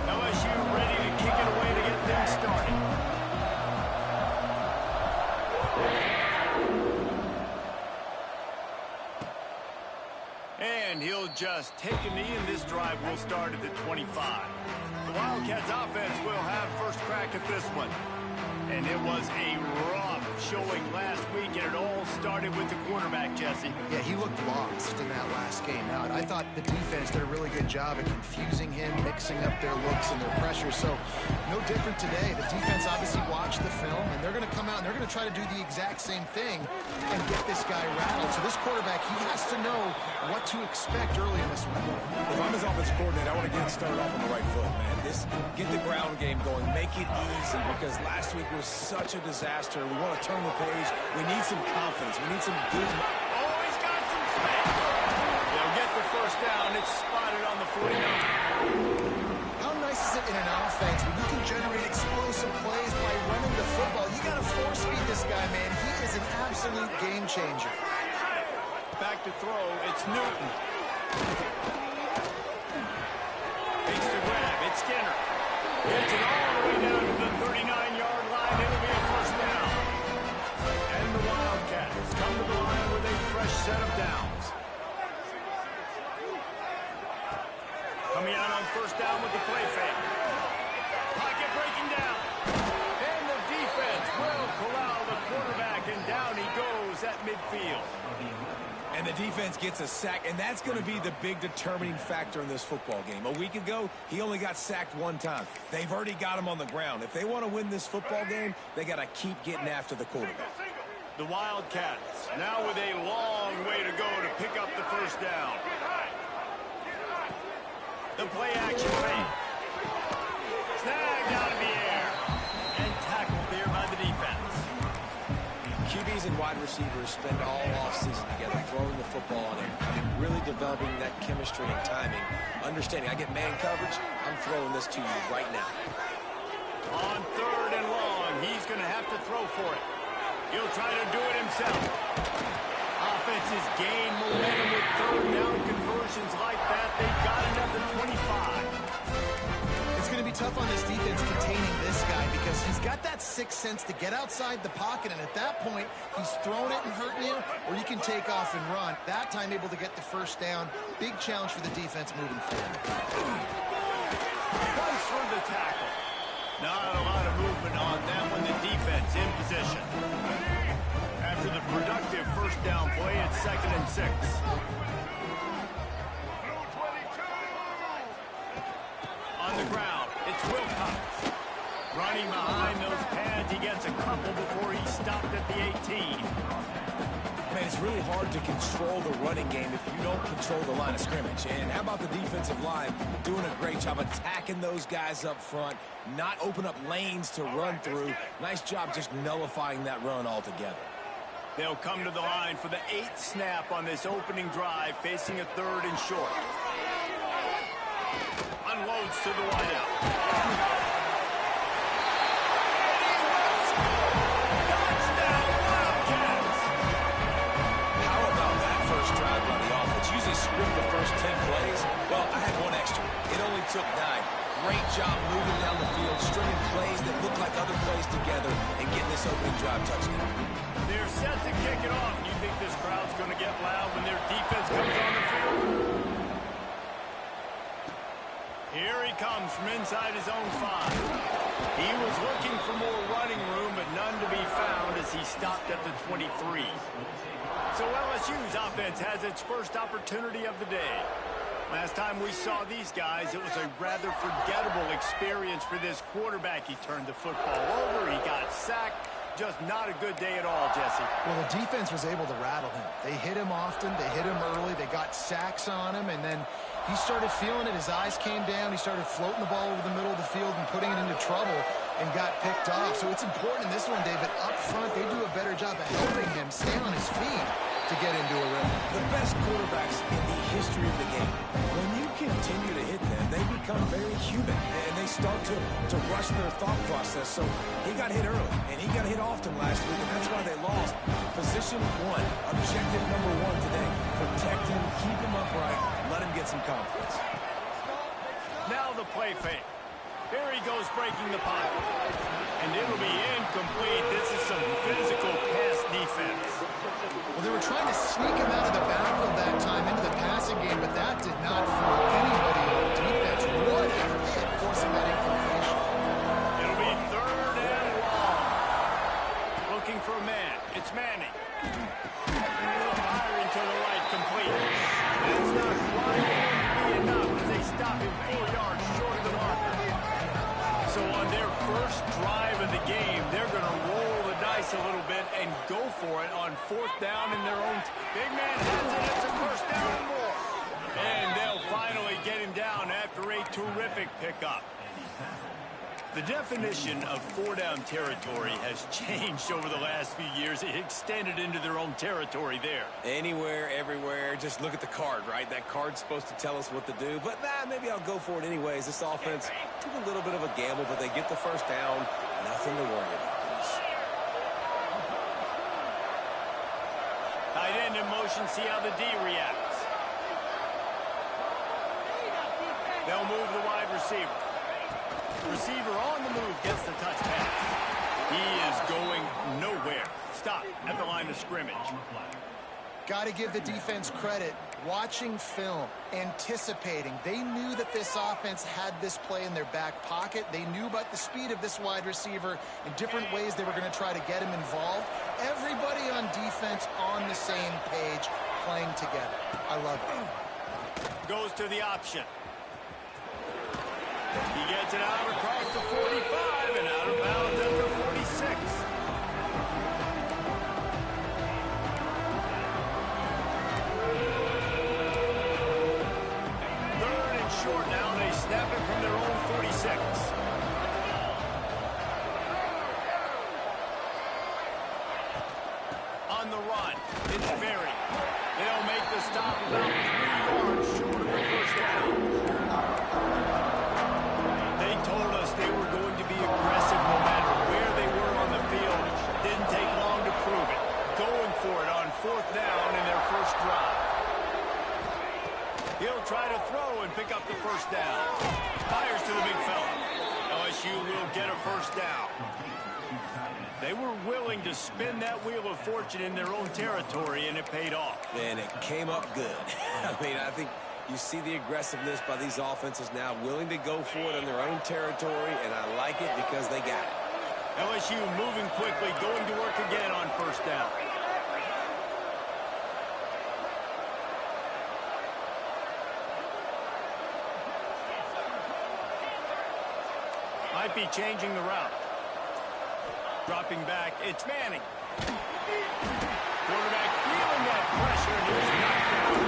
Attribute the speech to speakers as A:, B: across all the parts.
A: LSU ready to kick it away to get things started. And he'll just take a knee, and this drive will start at the 25. The Wildcats offense will have first crack at this one. And it was a rough showing last week, and it all started with the quarterback, Jesse.
B: Yeah, he looked lost in that last game. Now, I thought the defense did a really good job at confusing him, mixing up their looks and their pressure. So, no different today. The defense obviously watched the film, and they're going to come out and they're going to try to do the exact same thing and get this guy rattled. So this quarterback, he has to know what to expect early in this one.
C: If I'm his offensive coordinator, I want to get started off on the right foot, man. Get the ground game going. Make it easy, because last week was such a disaster. We want to turn the page. We need some confidence. We need some good...
A: Oh, he's got some space. They'll get the first down. It's spotted on the 49.
B: How nice is it in an offense when you can generate explosive plays by running the football? You got to force feed this guy, man. He is an absolute game changer.
A: Back to throw. It's Newton. Takes the grab. It's Skinner. Gets it all the way down to the 39-yard line. It'll be a first down. And the Wildcats come to the line with a fresh set of downs. Coming out on first down with the play fake. Pocket breaking down. And the defense will corral the quarterback, and down he goes at midfield.
C: And the defense gets a sack, and that's going to be the big determining factor in this football game. A week ago, he only got sacked one time. They've already got him on the ground. If they want to win this football game, they got to keep getting after the quarterback.
A: The Wildcats now with a long way to go to pick up the first down. The play action fake. Snagged out of the air. And tackled there by the defense.
D: QBs and wide receivers spend all offseason together throwing the football on air. I mean, really developing that chemistry and timing. Understanding, I get man coverage, I'm throwing this to you right now.
A: On third and long, he's going to have to throw for it. He'll try to do it himself. Offense has gained momentum with third down conversions like that. They've got it at the 25.
B: It's going to be tough on this defense containing this guy because he's got that sixth sense to get outside the pocket, and at that point, he's throwing it and hurting you, or you can take off and run. That time able to get the first down. Big challenge for the defense moving forward.
A: Goes for the tackle. Not a lot of movement on that one. The defense in position. After the productive first down play, it's 2nd and 6. On the ground, it's Wilcox. Running behind those pads, he gets a couple before he stopped at the 18.
C: Man, it's really hard to control the running game if you don't control the line of scrimmage. And how about the defensive line doing a great job attacking those guys up front, not open up lanes to run through. Nice job just nullifying that run altogether.
A: They'll come to the line for the 8th snap on this opening drive, facing a 3rd and short. Unloads to the wideout.
D: Sprint the first 10 plays. Well, I had one extra. It only took 9. Great job moving down the field, stringing plays that look like other plays together, and getting this opening drive touchdown.
A: They're set to kick it off. You think this crowd's going to get loud when their defense comes on the field? Here he comes from inside his own 5. He was looking for more running room, but none to be found as he stopped at the 23. So LSU's offense has its first opportunity of the day. Last time we saw these guys, it was a rather forgettable experience for this quarterback. He turned the football over, he got sacked. Just not a good day at all, Jesse.
B: Well, the defense was able to rattle him. They hit him often, they hit him early, they got sacks on him, and then he started feeling it. His eyes came down, he started floating the ball over the middle of the field and putting it into trouble and got picked off. So it's important in this one, David, up front, they do a better job of helping him stay on his feet to get into a rhythm.
C: The best quarterbacks in the history of the game, when you continue to hit them, they become very human, and they start to rush their thought process. So he got hit early, and he got hit often last week, and that's why they lost. Position 1, objective number 1 today, protect him, keep him upright, get some confidence.
A: Now the play fake. Here he goes breaking the pocket. And it'll be incomplete. This is some physical pass defense.
B: Well, they were trying to sneak him out of the backfield that time into the passing game, but that did not fool anybody on defense. What a hit forcing that incompletion.
A: It'll be 3rd and long. Looking for a man. It's Manning. Firing to the right, complete. That's not quite going to be enough as they stop him 4 yards short of the marker. So on their first drive of the game, they're going to roll the dice a little bit and go for it on 4th down in their own. Big man has it. It's a 1st down and more. And they'll finally get him down after a terrific pickup. The definition of 4-down territory has changed over the last few years. It extended into their own territory there.
D: Anywhere, everywhere, just look at the card, right? That card's supposed to tell us what to do, but maybe I'll go for it anyways. This offense took a little bit of a gamble, but they get the 1st down. Nothing to worry about.
A: Tight end in motion, see how the D reacts. They'll move the wide receiver. Receiver on the move gets the touch pass. He is going nowhere. Stop at the line of scrimmage.
B: Got to give the defense credit. Watching film, anticipating. They knew that this offense had this play in their back pocket. They knew about the speed of this wide receiver in different ways they were going to try to get him involved. Everybody on defense on the same page, playing together. I love it.
A: Goes to the option. He gets it out across the 45 and out of bounds at the 46. 3rd and short now. They snap it from their own 46. On the run, it's Berry. They'll make the stop about 3 yards short of the 1st down. They told us they were going to be aggressive no matter where they were on the field. Didn't take long to prove it. Going for it on 4th down in their first drive. He'll try to throw and pick up the 1st down. Fires to the big fella. LSU will get a 1st down. They were willing to spin that wheel of fortune in their own territory, and it paid off.
D: And it came up good. I think you see the aggressiveness by these offenses now, willing to go for it in their own territory, and I like it because they got it.
A: LSU moving quickly, going to work again on 1st down. Might be changing the route. Dropping back, it's Manning. Quarterback feeling that pressure, and here's knocked down.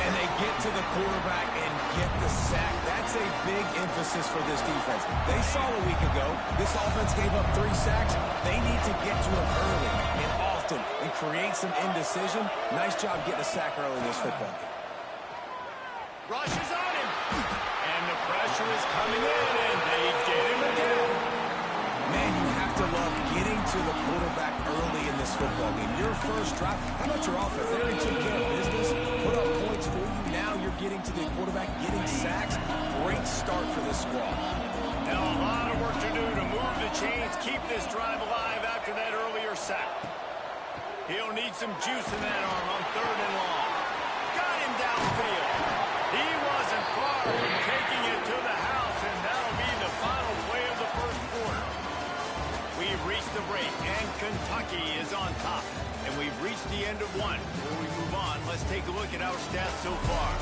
C: And they get to the quarterback and get the sack. That's a big emphasis for this defense. They saw a week ago, this offense gave up 3 sacks. They need to get to him early and often and create some indecision. Nice job getting a sack early in this football game.
A: Rush is on him. And the pressure is coming in, and they get him again.
C: Man, you have to love getting to the quarterback early in this football game. Your first drive, how about your offense? They already took care of business, put up points for you. Now you're getting to the quarterback, getting sacks. Great start for this squad.
A: Now a lot of work to do to move the chains, keep this drive alive after that earlier sack. He'll need some juice in that arm on 3rd and long. Got him downfield. He wasn't far from taking it to the house, and that'll be the final play of the first quarter. We've reached the break, and Kentucky is on top. And we've reached the end of one. Before we move on, let's take a look at our stats so far.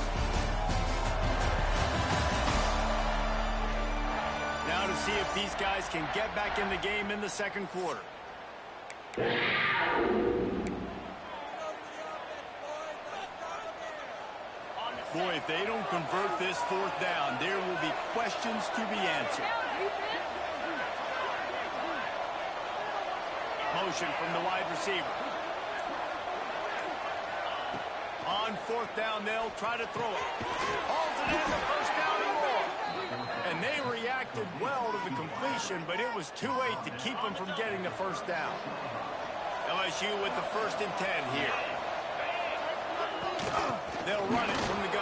A: Now to see if these guys can get back in the game in the second quarter. Boy, if they don't convert this 4th down, there will be questions to be answered. Motion from the wide receiver. On 4th down, they'll try to throw it. Hauls it in, the 1st down and more. And they reacted well to the completion, but it was too late to keep them from getting the 1st down. LSU with the 1st and 10 here. They'll run it from the gun.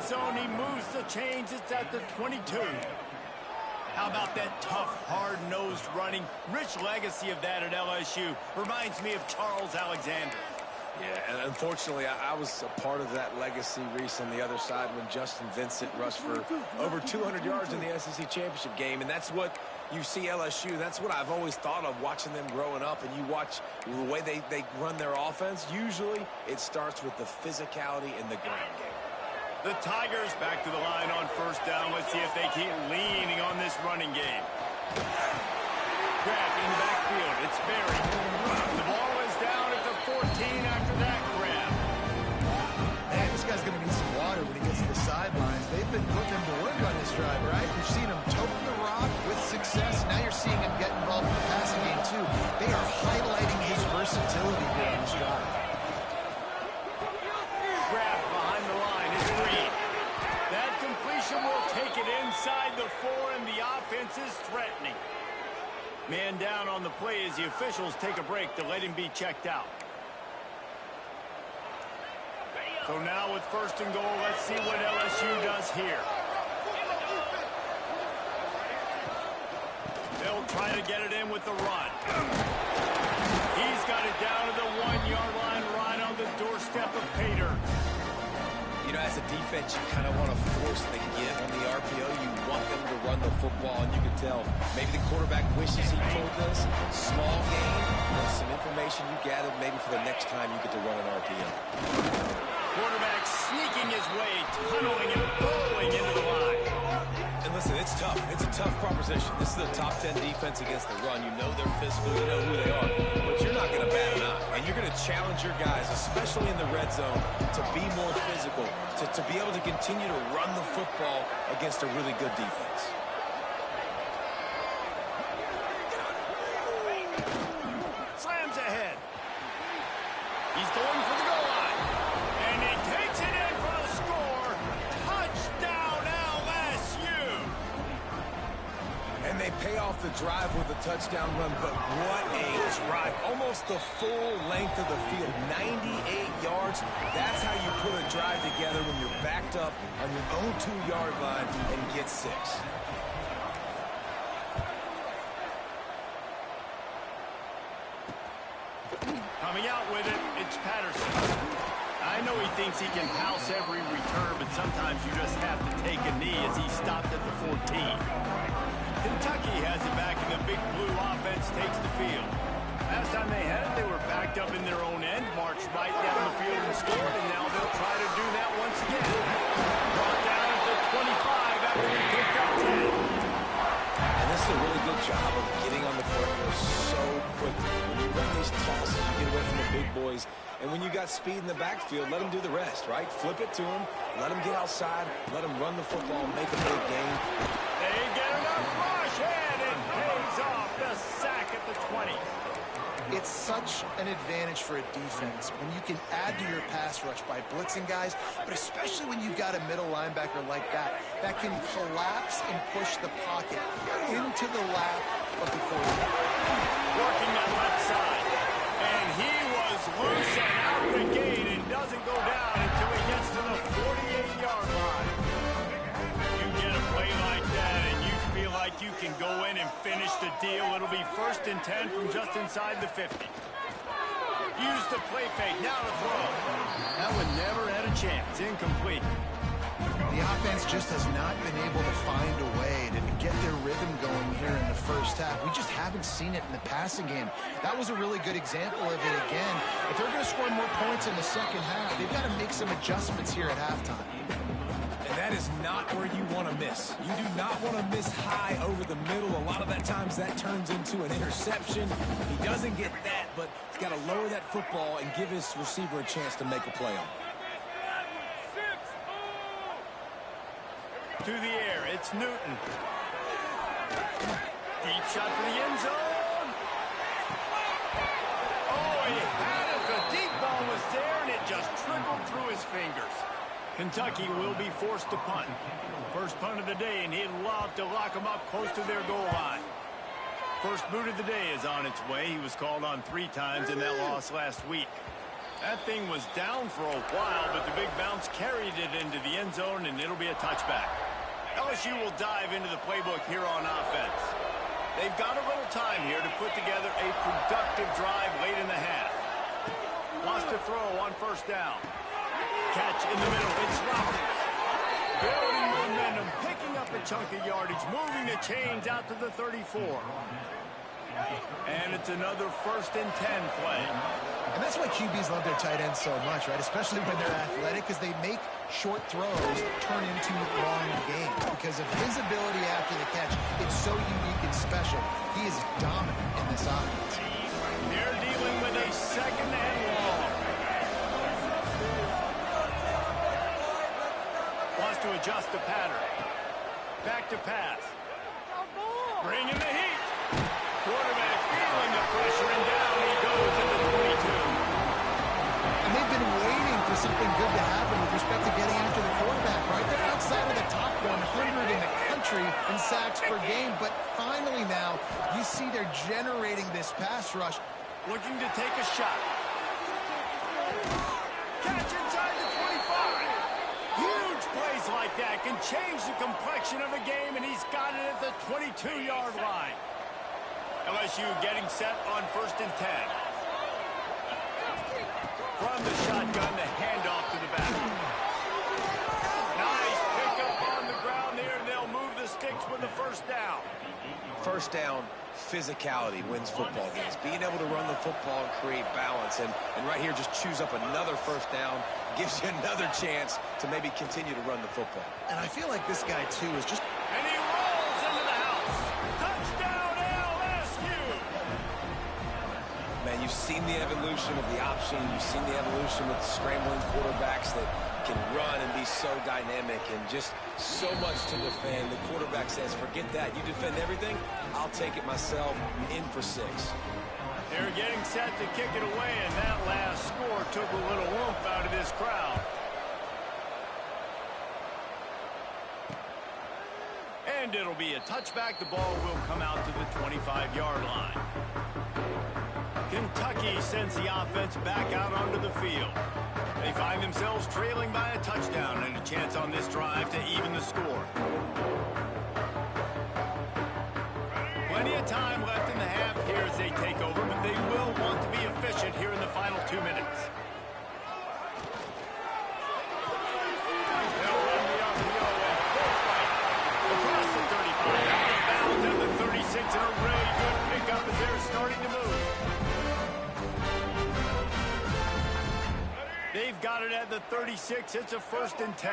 A: zone. He moves the chains. It's at the 22. How about that tough, hard-nosed running? Rich legacy of that at LSU. Reminds me of Charles Alexander.
C: Yeah, and unfortunately, I was a part of that legacy, Reese, on the other side when Justin Vincent rushed for over 200 yards in the SEC championship game, and that's what you see LSU. That's what I've always thought of watching them growing up, and you watch the way they run their offense. Usually, it starts with the physicality in the ground game.
A: The Tigers back to the line on first down. Let's see if they keep leaning on this running game. Grab in the backfield. It's Berry. The ball is down at the 14 after that grab.
B: Man, this guy's going to need some water when he gets to the sidelines. They've been putting him to work on this drive, right? You've seen him tote the rock with success. Now you're seeing him get involved in the passing game, too. They are highlighting his versatility here on this drive.
A: Grab behind the line is Green. That completion will take it inside the 4, and the offense is threatening. Man down on the play as the officials take a break to let him be checked out. So now with first and goal, let's see what LSU does here. They'll try to get it in with the run. He's got it down to the 1-yard line right on the doorstep of Pater.
C: You know, as a defense, you kind of want to force the give on the RPO. You want them to run the football, and you can tell maybe the quarterback wishes he pulled this. Small game, there's some information you gathered maybe for the next time you get to run an RPO.
A: Quarterback sneaking his way, tunneling and bowling into the line.
C: And listen, it's tough. It's a tough proposition. This is the top 10 defense against the run. You know they're physical. You know who they are. But you're not going to bat an eye. And you're going to challenge your guys, especially in the red zone, to be more physical, to be able to continue to run the football against a really good defense.
A: Slams ahead. He's going for the goal line. And he takes it in for the score. Touchdown, LSU.
C: And they pay off the drive with a touchdown run, but what a drive. Almost the full length of the field, 98 yards. That's how you put a drive together when you're backed up on your own 2-yard line and get 6.
A: Coming out with it, it's Patterson. I know he thinks he can house every return, but sometimes you just have to take a knee as he stopped at the 14. Kentucky has it back, and the big blue offense takes the field. Last time they had it, they were backed up in their own end, marched right down the field and scored, and now they'll try to do that once again. Brought down at the 25 after they picked up 10.
C: And this is a really good job of getting on the perimeter so quickly. When you run these tosses, you get away from the big boys. And when you got speed in the backfield, let them do the rest, right? Flip it to them, let them get outside, let them run the football, make a big game.
A: They get enough rush, and it pays off the sack at the 20.
B: It's such an advantage for a defense when you can add to your pass rush by blitzing guys, but especially when you've got a middle linebacker like that can collapse and push the pocket into the lap of the quarterback.
A: Working that left side, and he was loose and out the gate and doesn't go down until he gets to the 48-yard line. You get a play like that and you feel like you can go in and finish the deal. It'll be 1st and 10 from just inside the 50. Use the play fake, now to throw. That one never had a chance, incomplete.
B: The offense just has not been able to find a way to get their rhythm going here in the first half. We just haven't seen it in the passing game. That was a really good example of it again. If they're going to score more points in the second half, they've got to make some adjustments here at halftime.
C: And that is not where you want to miss. You do not want to miss high over the middle. A lot of that times that turns into an interception. He doesn't get that, but he's got to lower that football and give his receiver a chance to make a play on it.
A: To the air, it's Newton. Deep shot for the end zone. Oh, he had it. The deep ball was there, and it just trickled through his fingers. Kentucky will be forced to punt. First punt of the day, and he'd love to lock them up close to their goal line. First boot of the day is on its way. He was called on 3 times in that loss last week. That thing was down for a while, but the big bounce carried it into the end zone, and it'll be a touchback. LSU will dive into the playbook here on offense. They've got a little time here to put together a productive drive late in the half. Wants to throw on first down. Catch in the middle. It's Roberts. Building momentum, picking up a chunk of yardage, moving the chains out to the 34. And it's another 1st and 10 play.
B: And that's why QBs love their tight ends so much, right? Especially when they're athletic, because they make short throws turn into long gains. Because of his ability after the catch, it's so unique and special. He is dominant in this offense.
A: They're dealing with a 2nd and long. Wants to adjust the pattern. Back to pass. Bringing the heat. Quarterback feeling the pressure, and down he goes at the 22.
B: And they've been waiting for something good to happen with respect to getting after the quarterback, right? They're outside of the top 100 in the country in sacks per game, but finally now you see they're generating this pass rush.
A: Looking to take a shot. Catch inside the 25. Huge plays like that can change the complexion of a game, and he's got it at the 22-yard line. LSU getting set on 1st and 10. From the shotgun, the handoff to the back. Nice pickup on the ground there, and they'll move the sticks with the 1st down.
D: First down, physicality wins football games. Being able to run the football and create balance. And right here, just choose up another 1st down. Gives you another chance to maybe continue to run the football.
B: And I feel like this guy, too, is just...
A: And he rolls into the house. Touchdown, LSU!
D: Man, you've seen the evolution of the option. You've seen the evolution with scrambling quarterbacks that can run and be so dynamic and just so much to defend. The quarterback says, forget that. You defend everything, I'll take it myself. In for 6.
A: They're getting set to kick it away, and that last score took a little oomph out of this crowd. And it'll be a touchback. The ball will come out to the 25-yard line. Kentucky sends the offense back out onto the field. They find themselves trailing by a touchdown and a chance on this drive to even the score. Plenty of time left in the half here as they take over, but they will want to be efficient here in the final 2 minutes. They'll run the RPO at full flight. Across the 35, out of bounds at the 36, and a really good pickup as they're starting to move. They've got it at the 36. It's a 1st and 10.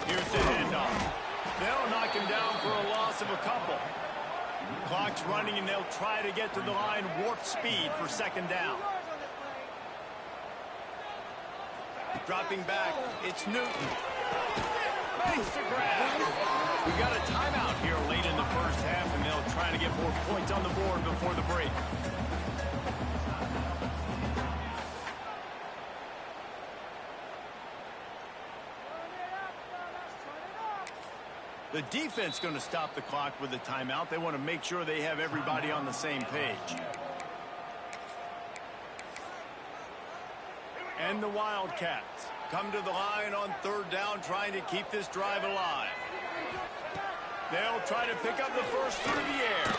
A: Here's the handoff. They'll knock him down for a loss of a couple. Clock's running, and they'll try to get to the line warp speed for 2nd down. Dropping back, it's Newton. Makes the grab. We got a timeout here late in the 1st half, and they'll try to get more points on the board before the break. The defense going to stop the clock with a timeout. They want to make sure they have everybody on the same page. And the Wildcats come to the line on 3rd down, trying to keep this drive alive. They'll try to pick up the first through the air.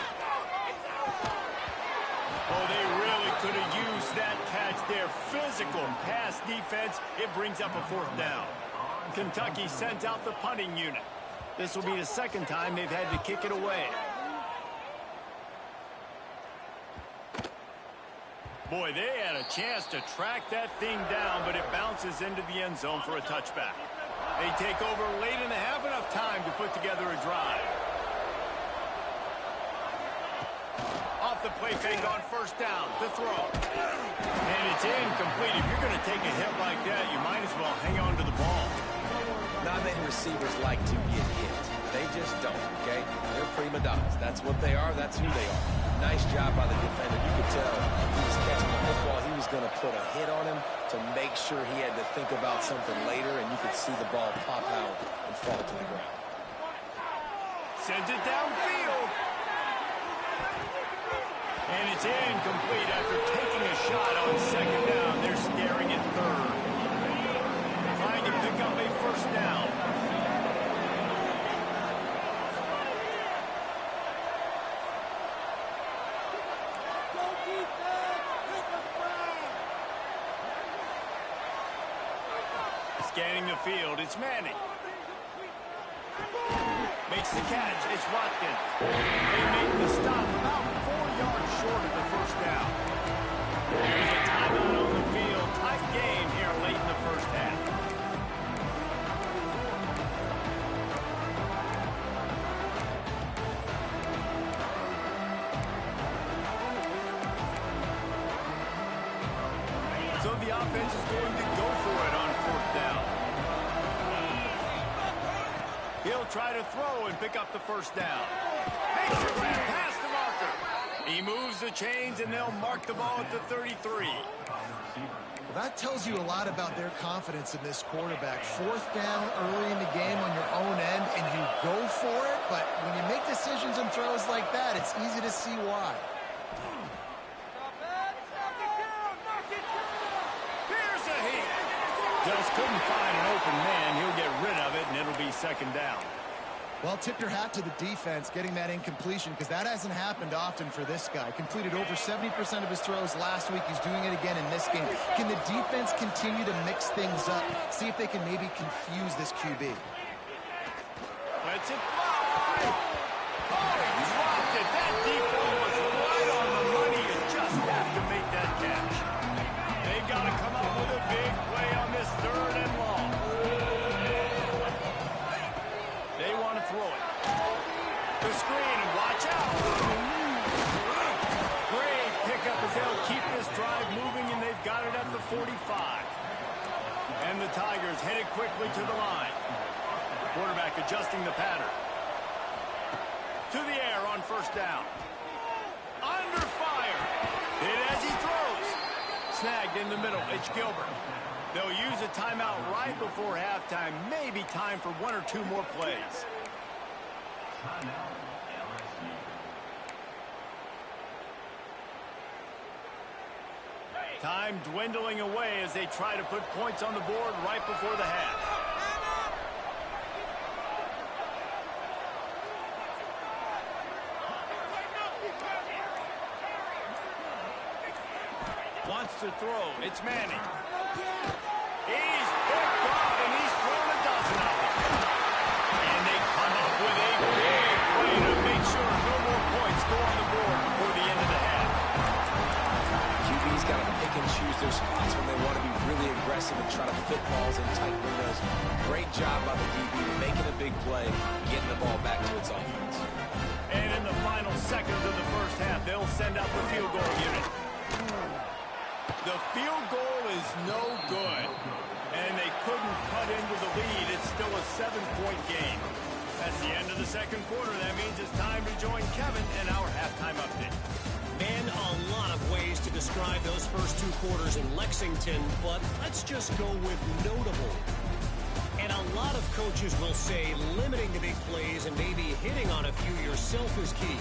A: Oh, they really could have used that catch there. Physical pass defense. It brings up a 4th down. Kentucky sends out the punting unit. This will be the 2nd time they've had to kick it away. Boy, they had a chance to track that thing down, but it bounces into the end zone for a touchback. They take over late in the half, enough time to put together a drive. Off the play fake on 1st down to throw. And it's incomplete. If you're going to take a hit like that, you might as well hang on to the ball.
D: Not many receivers like to get hit. They just don't, okay? They're prima donnas. That's what they are. That's who they are. Nice job by the defender. You could tell he was catching the football. He was going to put a hit on him to make sure he had to think about something later, and you could see the ball pop out and fall to the ground.
A: Sends it downfield. And it's incomplete after taking a shot on second down. They're staring at third. Trying to pick up a first down. Scanning the field, it's Manning. Makes the catch, it's Watkins. They make the stop about 4 yards short of the first down. There's a timeout on the field. Tight game here late in the first half. So the offense is going to go for it on fourth down. He'll try to throw and pick up the first down. Makes a grab past the marker. He moves the chains, and they'll mark the ball at the 33.
B: Well, that tells you a lot about their confidence in this quarterback. Fourth down early in the game on your own end, and you go for it. But when you make decisions and throws like that, it's easy to see why.
A: Just couldn't find an open man. He'll get rid of it, and it'll be second down.
B: Well, tip your hat to the defense getting that incompletion, because that hasn't happened often for this guy. Completed over 70% of his throws last week. He's doing it again in this game. Can the defense continue to mix things up? See if they can maybe confuse this QB.
A: Let's it fly. Oh, he dropped it. That deep ball was right on the money. You just have to make that catch. They've got to come up with a big play on this third and long. They want to throw it. The screen, and watch out. Great pickup as they'll keep this drive moving, and they've got it at the 45. And the Tigers headed quickly to the line. Quarterback adjusting the pattern. To the air on first down. Under fire. Hit as he throws. Snagged in the middle. It's Gilbert. They'll use a timeout right before halftime. Maybe time for 1 or 2 more plays. Time dwindling away as they try to put points on the board right before the half. Wants to throw. It's Manning. He's picked off, and he's thrown a dozen of them. And they come up with a big play to make sure no more points go on the board before the end of the half.
C: QB's got to pick and choose their spots when they want to be really aggressive and try to fit balls in tight windows. Great job by the DB making a big play, getting the ball back to its offense.
A: And in the final seconds of the first half, they'll send out the field goal unit. The field goal is no good, and they couldn't cut into the lead. It's still a 7-point game. That's the end of the second quarter. That means it's time to join Kevin and our halftime update.
E: Man, a lot of ways to describe those first 2 quarters in Lexington, but let's just go with notable. And a lot of coaches will say limiting the big plays and maybe hitting on a few yourself is key.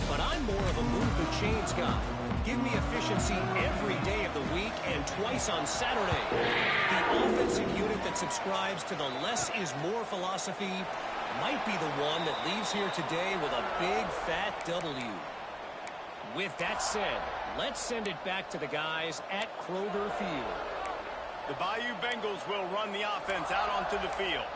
E: But I'm more of a move the chains guy. Give me efficiency every day of the week and twice on Saturday. The offensive unit that subscribes to the less is more philosophy might be the one that leaves here today with a big fat W. With that said, let's send it back to the guys at Kroger Field.
A: The Bayou Bengals will run the offense out onto the field.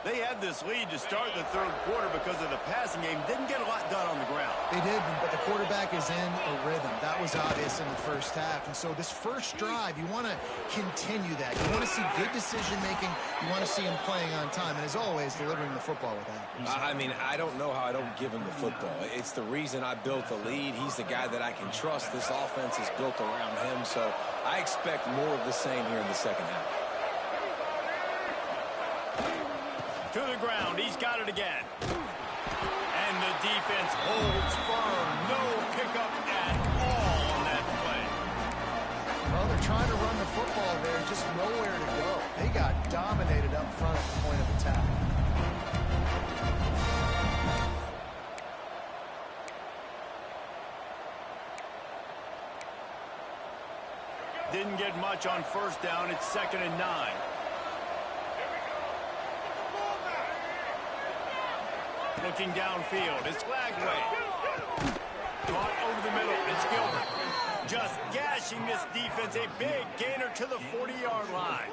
A: They had this lead to start the third quarter because of the passing game. Didn't get a lot done on the ground.
B: They did, but the quarterback is in a rhythm. That was obvious in the first half. And so this first drive, you want to continue that. You want to see good decision-making. You want to see him playing on time. And as always, delivering the football with accuracy.
C: I mean, I don't know how I don't give him the football. It's the reason I built the lead. He's the guy that I can trust. This offense is built around him. So I expect more of the same here in the second half.
A: To the ground, he's got it again. And the defense holds firm. No pickup at all on that play.
B: Well, they're trying to run the football there, just nowhere to go. They got dominated up front at the point of attack.
A: didn't get much on first down. It's 2nd and 9. Looking downfield, it's Lagway. Caught over the middle, it's Gilbert. Just gashing this defense, a big gainer to the 40-yard line.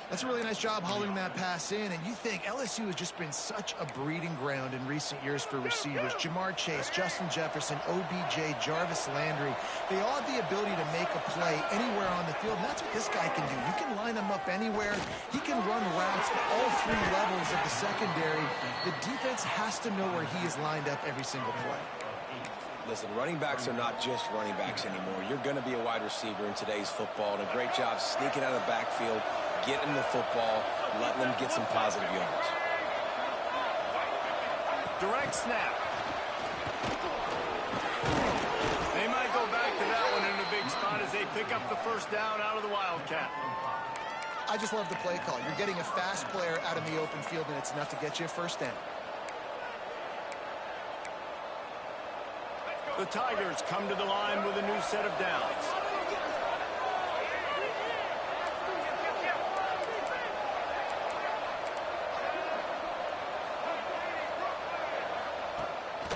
B: That's a really nice job holding that pass in, and you think LSU has just been such a breeding ground in recent years for receivers. Jamar Chase, Justin Jefferson, OBJ, Jarvis Landry, they all have the ability to make a play anywhere on the field, and that's what this guy can do. You can line him up anywhere. He can run routes at all 3 levels of the secondary. The defense has to know where he is lined up every single play.
C: Listen, running backs are not just running backs anymore. You're going to be a wide receiver in today's football, and a great job sneaking out of the backfield, getting the football, letting them get some positive yards.
A: Direct snap. They might go back to that one in a big spot as they pick up the first down out of the Wildcat.
B: I just love the play call. You're getting a fast player out in the open field, and it's enough to get you a first down.
A: The Tigers come to the line with a new set of downs.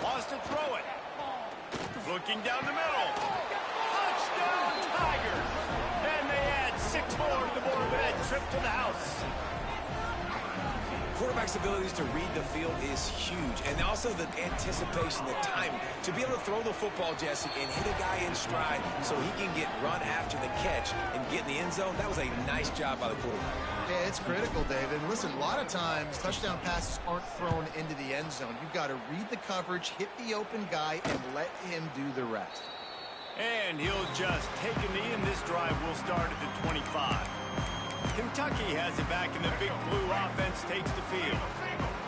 A: Wants to throw it. Looking down the middle. Touchdown, Tigers! And they add 6 more to the board with that trip to the house.
C: Quarterback's abilities to read the field is huge, and also the anticipation, the timing. To be able to throw the football, Jesse, and hit a guy in stride so he can get run after the catch and get in the end zone, that was a nice job by the quarterback.
B: Yeah, it's critical, David. Listen, a lot of times touchdown passes aren't thrown into the end zone. You've got to read the coverage, hit the open guy, and let him do the rest.
A: And he'll just take a knee, and this drive will start at the 25. Kentucky has it back, and the big blue offense takes the field.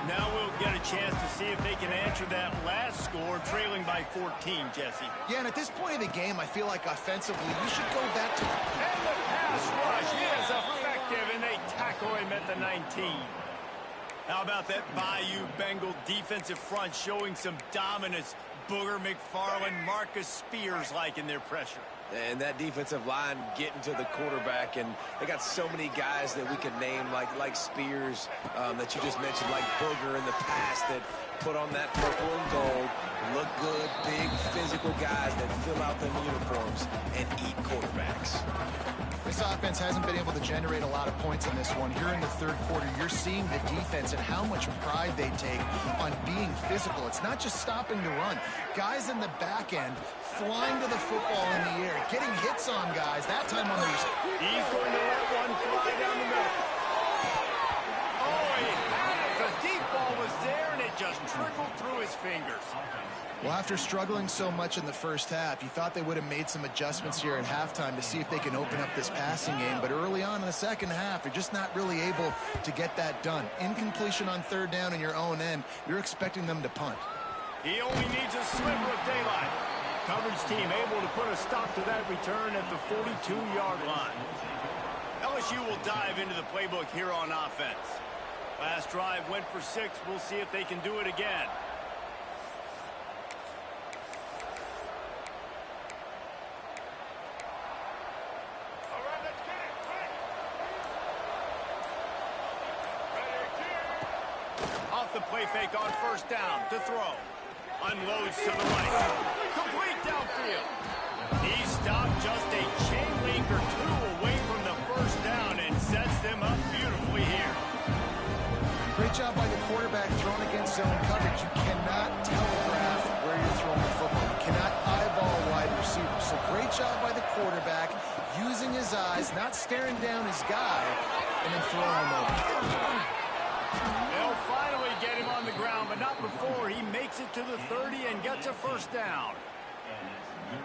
A: Now we'll get a chance to see if they can answer that last score, trailing by 14, Jesse.
B: Yeah, and at this point in the game, I feel like offensively, you should go back to...
A: And the pass rush is effective, and they tackle him at the 19. How about that Bayou Bengal defensive front showing some dominance? Booger McFarland, Marcus Spears like in their pressure.
C: And that defensive line getting to the quarterback, and they got so many guys that we could name, like Spears, that you just mentioned, like Booger in the past, that put on that purple and gold, look good, big physical guys that fill out them uniforms and eat quarterbacks.
B: This offense hasn't been able to generate a lot of points in this one. Here in the third quarter, you're seeing the defense and how much pride they take on being physical. It's not just stopping to run. Guys in the back end flying to the football in the air, getting hits on guys. That time on the...
A: He's going to let one fly down the middle. Oh, he had it. The deep ball was there, and it just trickled through his fingers.
B: Well, after struggling so much in the first half, you thought they would have made some adjustments here at halftime to see if they can open up this passing game. But early on in the second half, they're just not really able to get that done. Incompletion on third down in your own end, you're expecting them to punt.
A: He only needs a sliver of daylight. Coverage team able to put a stop to that return at the 42-yard line. LSU will dive into the playbook here on offense. Last drive went for 6. We'll see if they can do it again. Off the play fake on first down to throw. Unloads to the right. Complete downfield. He stopped just a chain link or 2 away from the first down and sets them up beautifully here.
B: Great job by the quarterback throwing against zone coverage. You cannot telegraph where you're throwing the football. You cannot eyeball wide receivers. So great job by the quarterback using his eyes, not staring down his guy, and then throwing him over.
A: They'll finally get him on the ground, but not before he makes it to the 30 and gets a first down.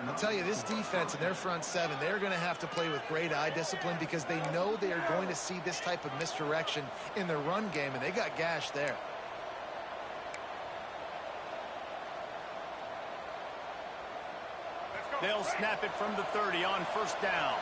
B: I'll tell you, this defense and their front seven, they're going to have to play with great eye discipline because they know they are going to see this type of misdirection in the run game, and they got gashed there.
A: They'll snap it from the 30 on first down.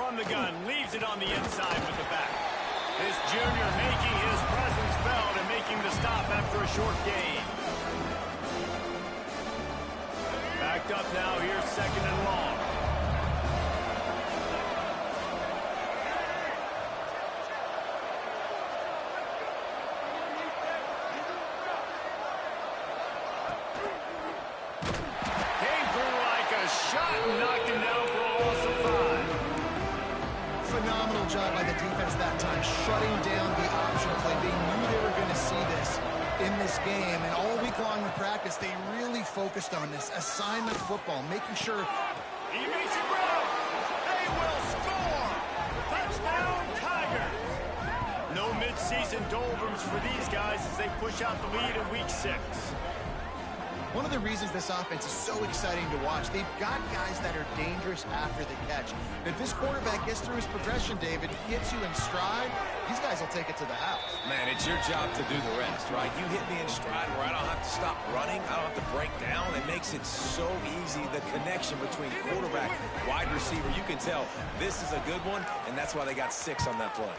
A: from the gun, leaves it on the inside with the back. This junior making his presence felt and making the stop after a short gain. Backed up now, here's 2nd and long. Came through like a shot and knocked him down for a loss of 5.
B: Phenomenal job by the defense that time, shutting down the option play. They knew they were going to see this in this game, and all week long in practice, they really focused on this assignment football, making sure.
A: He makes it grow. They will score. Touchdown, Tigers. No midseason doldrums for these guys as they push out the lead in week 6.
B: One of the reasons this offense is so exciting to watch, they've got guys that are dangerous after the catch. If this quarterback gets through his progression, David, gets you in stride, these guys will take it to the house.
D: Man, it's your job to do the rest, right? You hit me in stride where I don't have to stop running. I don't have to break down. It makes it so easy, the connection between quarterback, wide receiver. You can tell this is a good one, and that's why they got 6 on that play.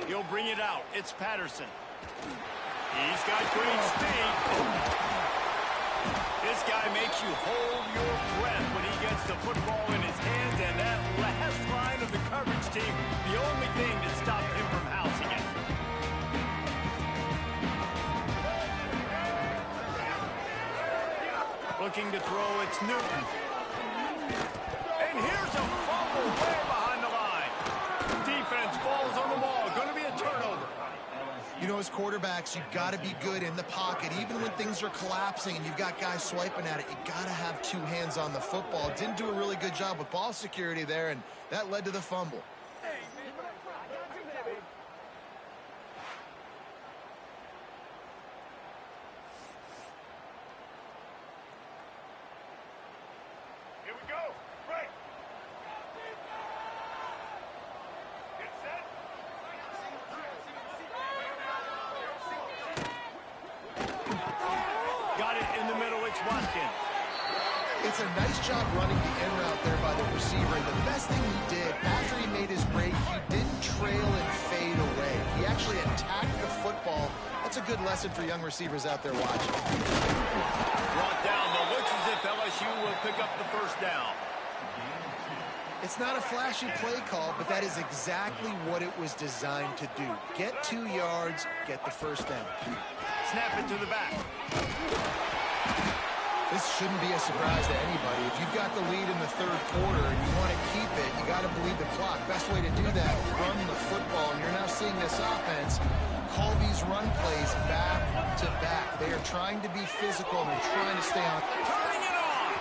A: He'll bring it out. It's Patterson. He's got great speed. This guy makes you hold your breath when he gets the football in his hands, and that last line of the coverage team, the only thing that stopped him from housing it. Looking to throw, it's Newton. And here's a fumble way behind the line. Defense falls on the ball. Going to be a turnover.
B: You know, as quarterbacks, you've got to be good in the pocket. Even when things are collapsing and you've got guys swiping at it, you got to have 2 hands on the football. Didn't do a really good job with ball security there, and that led to the fumble.
A: Here we go. Right. Get set. Got it in the middle. It's Watkins.
B: It's a nice job running the in route there by the receiver. And the best thing he did, after he made his break, he didn't trail and fade away. He actually attacked the football. That's a good lesson for young receivers out there watching.
A: Brought down, though. Looks as if LSU will pick up the first down.
B: It's not a flashy play call, but that is exactly what it was designed to do. Get 2 yards, get the first down.
A: Snap it to the back.
B: This shouldn't be a surprise to anybody. If you've got the lead in the 3rd quarter and you want to keep it, you got to bleed the clock. Best way to do that, run the football. And you're now seeing this offense call these run plays back to back. They are trying to be physical. They're trying to stay on.
A: Turning it on.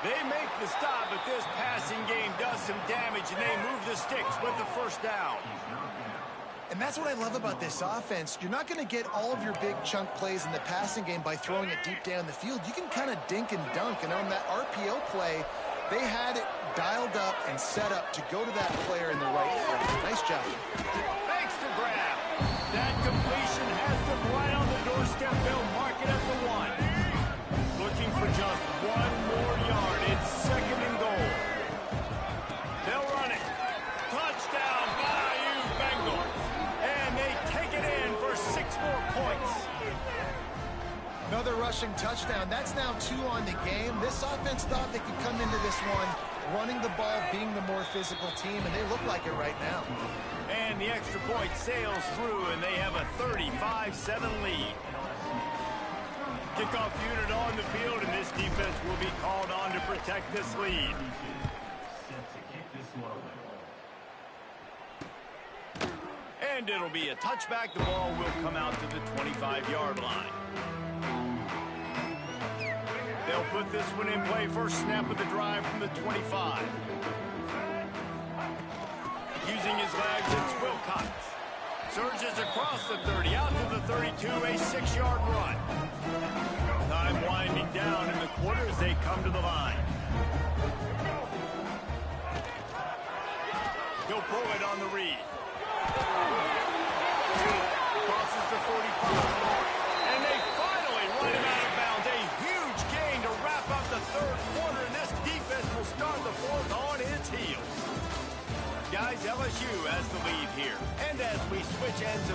A: They make the stop, but this passing game does some damage, and they move the sticks with the first down.
B: And that's what I love about this offense. You're not going to get all of your big chunk plays in the passing game by throwing it deep down the field. You can kind of dink and dunk. And on that RPO play, they had it dialed up and set up to go to that player in the right foot. Nice job.
A: Thanks to grab. That completion has them right on the doorstep. They'll mark it at the 1. Looking for just 1 more yard. It's 2nd and goal. They'll run it. Touchdown, Bayou Bengals. And they take it in for 6 more points.
B: Another rushing touchdown. That's now 2 on the game. This offense thought they could come into this one running the ball, being the more physical team, and they look like it right now.
A: And the extra point sails through, and they have a 35-7 lead. Kickoff unit on the field, and this defense will be called on to protect this lead. And it'll be a touchback. The ball will come out to the 25-yard line. They'll put this one in play. First snap of the drive from the 25. Using his legs, it's Wilcox. Surges across the 30, out to the 32, a 6-yard run. Time winding down in the quarter as they come to the line. He'll pull it on the read. Crosses the 45. And they finally run him out of bounds. A huge gain to wrap up the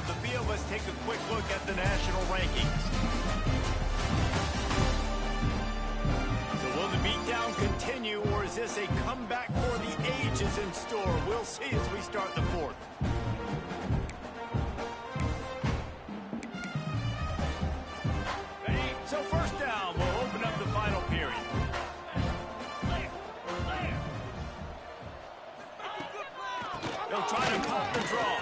A: of the field, let's take a quick look at the national rankings. So will the beatdown continue, or is this a comeback for the ages in store? We'll see as we start the fourth. So first down, we'll open up the final period. They'll try to pop the draw.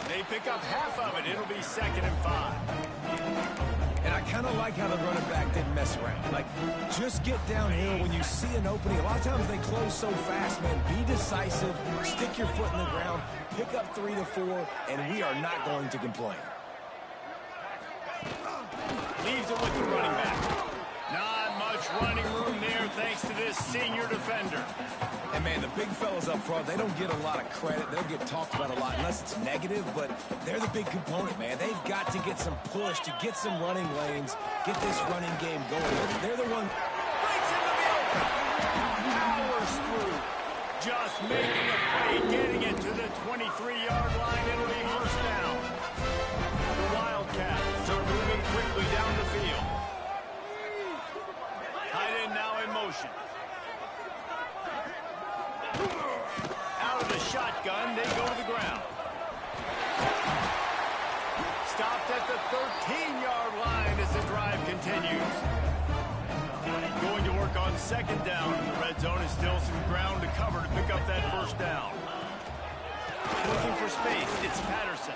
A: They pick up half of it. It'll be 2nd and 5.
C: And I kind of like how the running back didn't mess around. Like, just get downhill when you see an opening. A lot of times they close so fast, man. Be decisive, stick your foot in the ground, pick up 3 to 4, and we are not going to complain.
A: Leaves it with the running back. Not much running room there thanks to this senior defender.
C: And, man, the big fellas up front, they don't get a lot of credit. They'll get talked about a lot unless it's negative, but they're the big component, man. They've got to get some push to get some running lanes, get this running game going. They're the one.
A: Breaks into the open. Powers through. Just making a play, getting it to the 23-yard line. It'll be first down. The Wildcats are moving quickly down the field. Tight end now in motion. Out of the shotgun, they go to the ground. Stopped at the 13-yard line as the drive continues. Going to work on 2nd down in the red zone. Is still some ground to cover to pick up that first down. Looking for space, it's Patterson.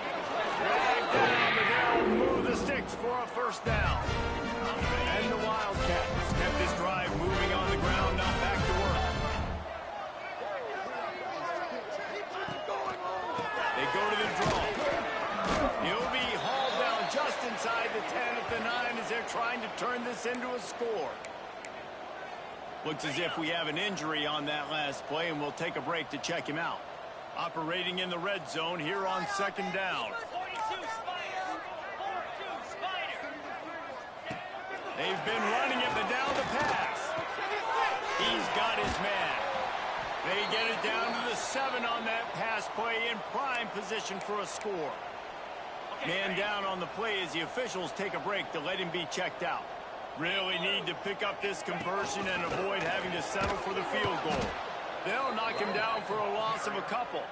A: Dragged down, but they'll move the sticks for a first down. And the Wildcats kept this drive moving on the ground, now back to work. They go to the draw. He'll be hauled down just inside the 10 at the 9 as they're trying to turn this into a score. Looks as if we have an injury on that last play, and we'll take a break to check him out. Operating in the red zone here on 2nd down. They've been running it, but down the pass. He's got his man. They get it down to the 7 on that pass play, in prime position for a score. Man down on the play as the officials take a break to let him be checked out. Really need to pick up this conversion and avoid having to settle for the field goal. They'll knock him down for a loss of a couple.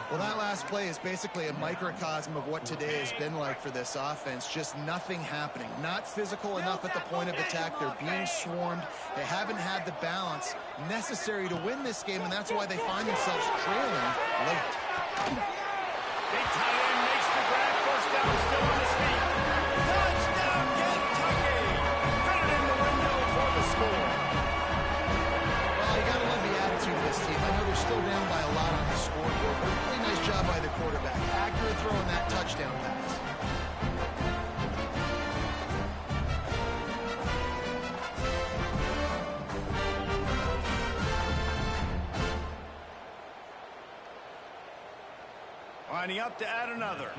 B: Well, that last play is basically a microcosm of what today has been like for this offense. Just nothing happening. Not physical enough at the point of attack. They're being swarmed. They haven't had the balance necessary to win this game, and that's why they find themselves trailing late.
A: Big tight end makes the grab. First down, still on his feet. Touchdown, Kentucky! Fit it in the window for the score.
B: Well, you got to love the attitude of this team. I know they're still down by a lot on the scoreboard, but really nice job by the quarterback. Accurate throw in that touchdown pass.
A: Lining up to add another.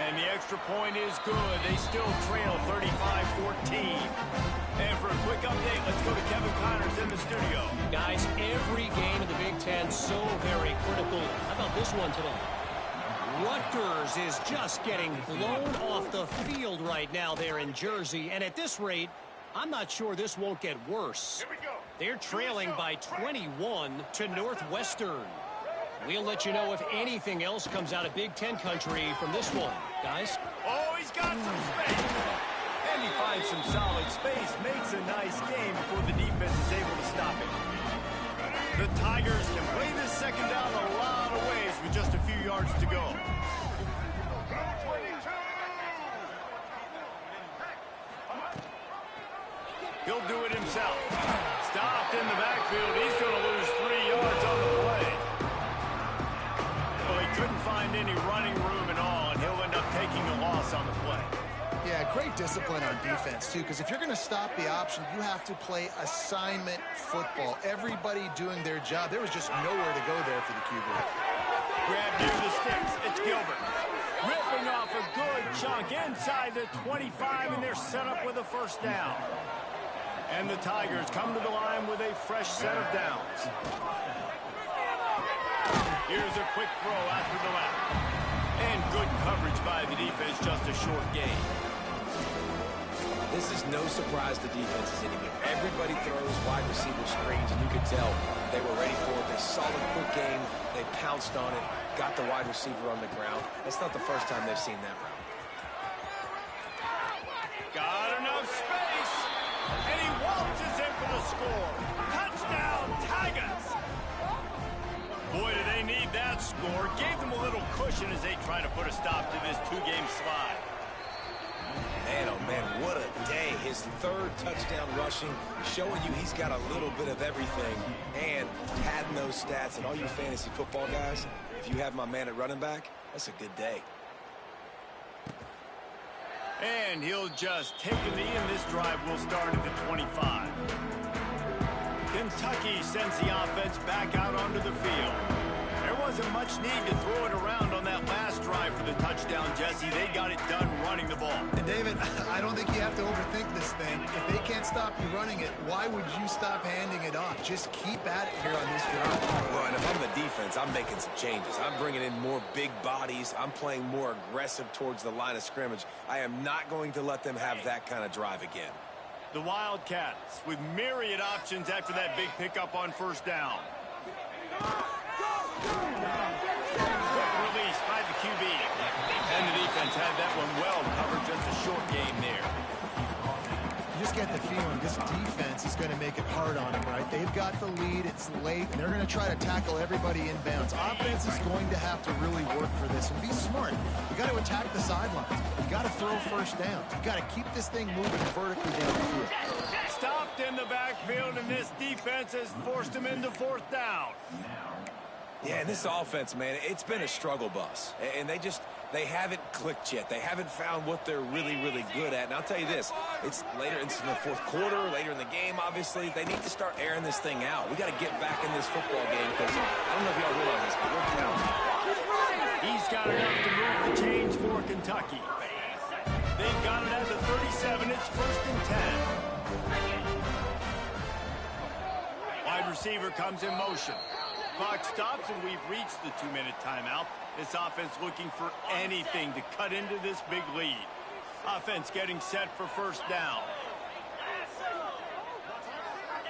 A: And the extra point is good. They still trail 35-14. And for a quick update, let's go to Kevin Connors in the studio.
E: Guys, every game in the Big Ten so very critical. How about this one today? Rutgers is just getting blown off the field right now there in Jersey. And at this rate, I'm not sure this won't get worse.
A: Here we go.
E: They're trailing by 21 to Northwestern. We'll let you know if anything else comes out of Big Ten country from this one. Guys?
A: Oh, he's got some space. And he finds some solid space. Makes a nice game before the defense is able to stop it. The Tigers can play this 2nd down a lot of ways with just a few yards to go. He'll do it himself. Stopped in the backfield. He's going to lose 3 yards on the play. Well, he couldn't find any running room at all, and he'll end up taking a loss on the play.
B: Yeah, great discipline on defense, too, because if you're going to stop the option, you have to play assignment football. Everybody doing their job. There was just nowhere to go there for the QB.
A: Grab near the sticks. It's Gilbert. Ripping off a good chunk inside the 25, and they're set up with a first down. And the Tigers come to the line with a fresh set of downs. Here's a quick throw after the lap. And good coverage by the defense, just a short gain.
C: This is no surprise to defenses anymore. Everybody throws wide receiver screens, and you could tell they were ready for it. They saw the quick game. They pounced on it, got the wide receiver on the ground. That's not the first time they've seen that route.
A: Got enough space, and he waltzes in for the score. Touchdown, Tigers! Boy, do they need that score. Gave them a little cushion as they try to put a stop to this two-game slide.
C: Man, oh man, what a day. His third touchdown rushing, showing you he's got a little bit of everything. And padding those stats. And all you fantasy football guys, if you have my man at running back, that's a good day.
A: And he'll just take a knee, and this drive will start at the 25. Kentucky sends the offense back out onto the field. There wasn't much need to throw it around on that last drive for the touchdown, Jesse. They got it done running the ball.
B: And David, I don't think you have to overthink this thing. If they can't stop you running it, why would you stop handing it off? Just keep at it here on this drive.
C: Well, and if I'm the defense, I'm making some changes. I'm bringing in more big bodies. I'm playing more aggressive towards the line of scrimmage. I am not going to let them have that kind of drive again.
A: The Wildcats with myriad options after that big pickup on first down. Quick release by the QB. And the defense had that one well covered, just a short game there.
B: You just get the feeling this defense is going to make it hard on them, right? They've got the lead. It's late. And they're going to try to tackle everybody inbounds. Offense is going to have to really work for this and be smart. You got to attack the sidelines. You got to throw first down. You got to keep this thing moving vertically down the field.
A: Stopped in the backfield, and this defense has forced him into fourth down.
C: Yeah, and this offense, man, it's been a struggle bus. And they haven't clicked yet. They haven't found what they're really, really good at. And I'll tell you this, it's later in the fourth quarter, later in the game, obviously. They need to start airing this thing out. We got to get back in this football game because I don't know if y'all realize this, but we're counting.
A: He's got enough to move the chains for Kentucky. They've got it at the 37. It's 1st and 10. Wide receiver comes in motion. Clock stops, and we've reached the 2-minute timeout. This offense looking for anything to cut into this big lead. Offense getting set for first down.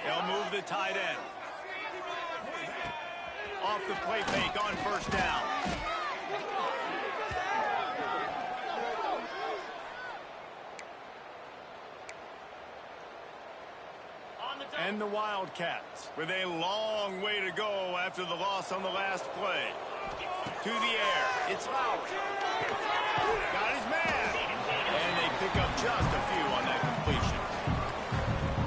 A: They'll move the tight end. Off the play fake on first down. And the Wildcats with a long way to go after the loss on the last play. To the air, it's Lowry. Got his man. And they pick up just a few on that completion.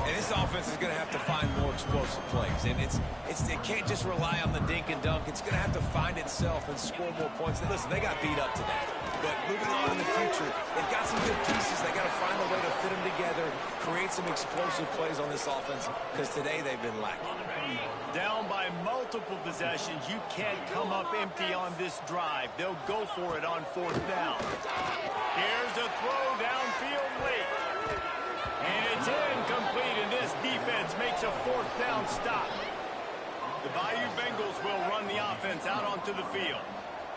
C: And this offense is going to have to find more explosive plays. And it can't just rely on the dink and dunk. It's going to have to find itself and score more points. And listen, they got beat up today. But moving on in the future, they've got some good pieces. They got to find a way to fit them together, create some explosive plays on this offense, because today they've been lacking.
A: Down by multiple possessions, you can't come up empty on this drive. They'll go for it on fourth down. Here's a throw downfield late. And it's incomplete, and this defense makes a fourth down stop. The Bayou Bengals will run the offense out onto the field.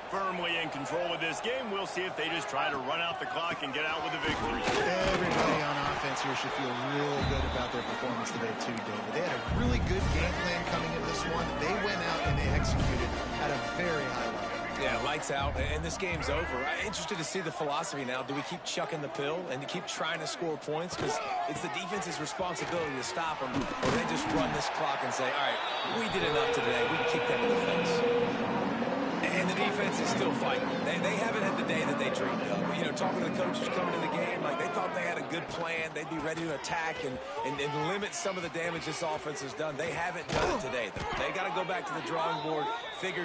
A: Firmly in control of this game. We'll see if they just try to run out the clock and get out with a victory.
B: Everybody on offense here should feel real good about their performance today, too, David. They had a really good game plan coming into this one. They went out and they executed at a very high level.
C: Yeah, lights out, and this game's over. I'm interested to see the philosophy now. Do we keep chucking the pill and to keep trying to score points? Because it's the defense's responsibility to stop them. Or they just run this clock and say, all right, we did enough today. We can kick them in the face. And the defense is still fighting. They haven't had the day that they dreamed of. You know, talking to the coaches coming to the game, like they thought they had a good plan. They'd be ready to attack and limit some of the damage this offense has done. They haven't done it today, though. They got to go back to the drawing board, figure